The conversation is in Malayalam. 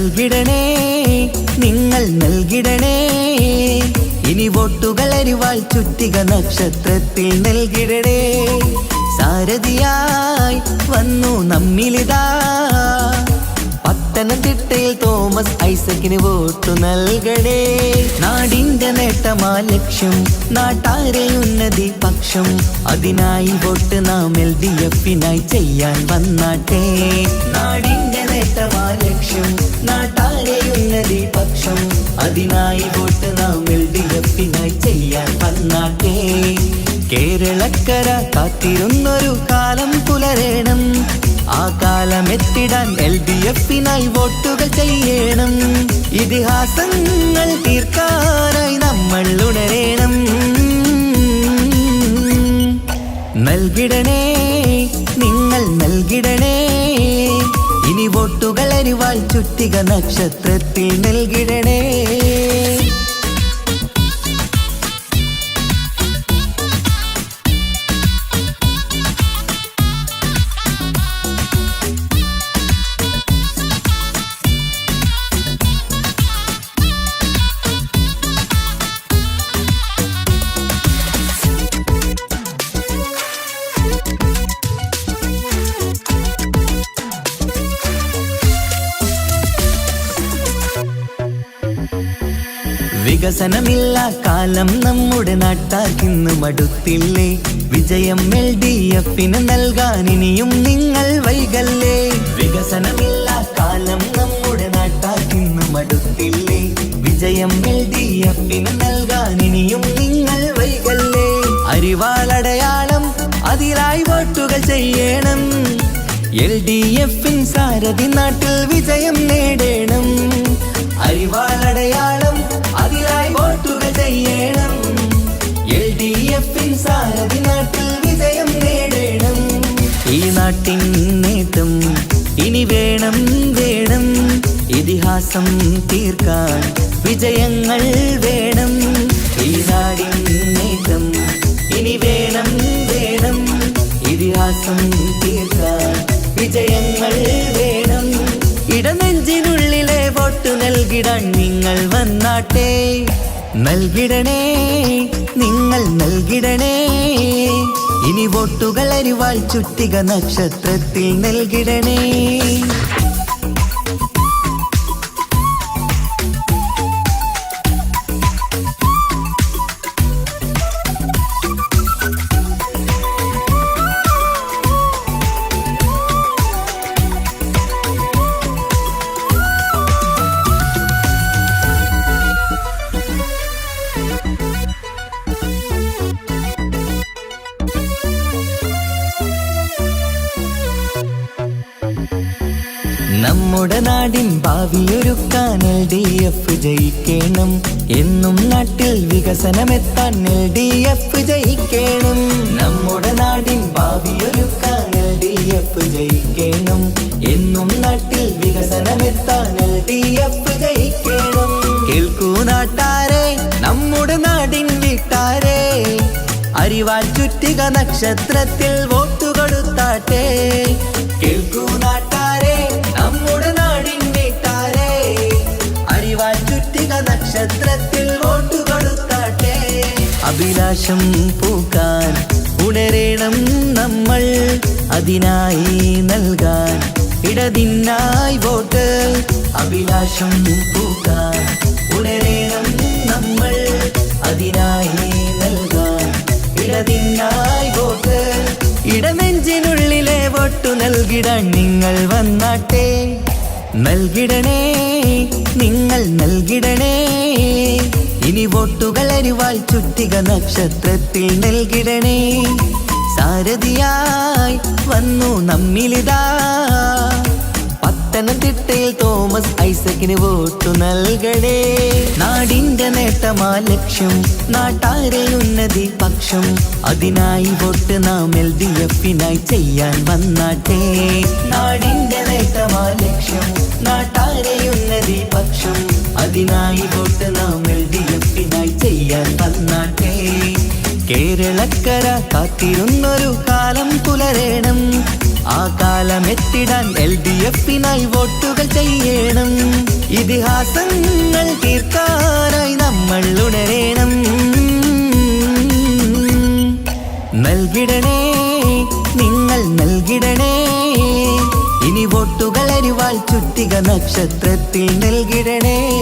നൽകിടണേ, നിങ്ങൾ നൽകിടണേ. ഇനി വോട്ടുകൾ അരിവാൾ ചുറ്റിക നക്ഷത്രത്തിൽ നൽകിടണേ. സാരഥിയായി വന്നു നമ്മിലിതാ പത്തനംതിട്ടയിൽ തോമസ് ഐസക്കിന് വോട്ടു നൽകണേ. നാടിന്റെ നേട്ടമാ ലക്ഷ്യം, നാട്ടാരെ ഉന്നതി പക്ഷം. അതിനായി വോട്ട് നാം LDF-നായി ചെയ്യാൻ വന്നാട്ടെ. നാടിന്റെ നേട്ടമാ ലക്ഷ്യം, നാട്ടാരെ ഉന്നതി പക്ഷം. അതിനായി വോട്ട് നാം LDF-നായി ചെയ്യാൻ വന്നാട്ടെ. കേരളക്കര കാത്തിരുന്നൊരു കാലം പുലരേണം. ആ കാലമെത്തിടാൻ LDF-നായി വോട്ടുകൾ ചെയ്യണം. ഇതിഹാസങ്ങൾ തീർക്കാനായി നമ്മൾ ഉണരേണം. നൽകിടണേ, നിങ്ങൾ നൽകിടണേ. ഇനി വോട്ടുകൾ അരിവാൾ ചുറ്റിക നക്ഷത്രത്തിൽ നൽകിടണേ. വികസനമില്ല കാലം നമ്മുടെ നാട്ടാർക്കിന്ന് മടുത്തില്ലേ. വിജയം LDF-ന് നൽകാൻ ഇനിയും നിങ്ങൾ വൈകല്ലേ. വികസനമില്ല കാലം നമ്മുടെ നാട്ടാർക്കിന്ന് മടുത്തില്ലേ. വിജയം LDF-ന് നൽകാൻ ഇനിയും നിങ്ങൾ വൈകല്ലേ. അരിവാളടയാളം അതിലായി വോട്ടുകൾ ചെയ്യണം. LDF-ൻ സാരഥി നാട്ടിൽ വിജയം നേടണം. അരിവാളടയാളം അതിലായി വോട്ടുകൾ ചെയ്യണം. LDF-ൻ സാരഥി നാട്ടിൽ വിജയം നേടണം. ഈ നാട്ടിൻ നേട്ടം ഇനി വേണം വേണം. ഇതിഹാസം തീർക്കാൻ വിജയങ്ങൾ വേണം. ഈ നാടിൻ നേട്ടം ഇനി വേണം വേണം. ഇതിഹാസം തീർക്കാൻ വിജയങ്ങൾ വേണം. ഇടനെഞ്ചിനുള്ളിലെ വോട്ട് നൽകിടാൻ നിങ്ങൾ വന്നാട്ടെ. നൽകിടണേ, നിങ്ങൾ നൽകിടണേ. ഇനി വോട്ടുകൾ അരിവാൾ ചുറ്റിക നക്ഷത്രത്തിൽ നൽകിടണേ. നമ്മുടെ നാടിൻ ഭാവിയൊരുക്കാൻ LDF ജയിക്കണം. എന്നും നാട്ടിൽ വികസനമെത്താൻ LDF ജയിക്കണം. നമ്മുടെ നാടിൻ ഭാവിയൊരുക്കാൻ LDF ജയിക്കണം. എന്നും നാട്ടിൽ വികസനമെത്താൻ LDF ജയിക്കണം. കേൾക്കൂ നാട്ടാരെ, നമ്മുടെ നാടിൻ വീട്ടാരെ, അരിവാൾ ചുറ്റിക നക്ഷത്രത്തിൽ വോട്ടു കൊടുത്താട്ടെ. കേൾക്കൂ നാട്ടാരെ, നമ്മുടെ നാടിൻ വീട്ടാരെ, അരിവാൾ ചുറ്റിക നക്ഷത്രത്തിൽ വോട്ടു കൊടുത്താട്ടെ. അഭിലാഷം പൂക്കാൻ ഉണരേണം നമ്മൾ. അതിനായി നൽകാൻ ഇടതിനായി വോട്ട്. അഭിലാഷം പൂക്കാൻ ഉണരേണം നമ്മൾ. അതിനായി നൽകാൻ ഇടതിനായി വോട്ട്. ഇടനെഞ്ചിനുള്ളിലെ വോട്ടു നൽകിടാൻ നിങ്ങൾ വന്നാട്ടെ. നൽകിടണേ, നിങ്ങൾ നൽകിടണേ. ഇനി വോട്ടുകൾ അരിവാൾ ചുറ്റിക നക്ഷത്രത്തിൽ നൽകിടണേ. സാരഥിയായി വന്നു നമ്മിലിതാ പത്തനംതിട്ടയിൽ തോമസ് ഐസക്കിന് വോട്ടു നൽകണേ. നാടിന്റെ നേട്ടമാ ലക്ഷ്യം, നാട്ടാരെ ഉന്നതി പക്ഷം. അതിനായി വോട്ട് നാം LDF-നായി ചെയ്യാൻ വന്നാട്ടെ. നാടിന്റെ നേട്ടമാ ലക്ഷ്യം, നാട്ടാരെ ഉന്നതി പക്ഷം. അതിനായി വോട്ട് നാം LDF-നായി ചെയ്യാൻ വന്നാട്ടെ. കേരളക്കര കാത്തിരുന്നൊരു കാലം പുലരേണം. ആ കാലം കാലമെത്തിടാൻ LDF-നായി വോട്ടുകൾ ചെയ്യണം. ഇതിഹാസങ്ങൾ തീർക്കാനായി നമ്മൾ ഉണരണം. നൽകിടണേ, നിങ്ങൾ നൽകിടണേ, ഇനി വോട്ടുകൾ അരിവാൾ ചുറ്റിക നക്ഷത്രത്തിൽ നൽകിടണേ.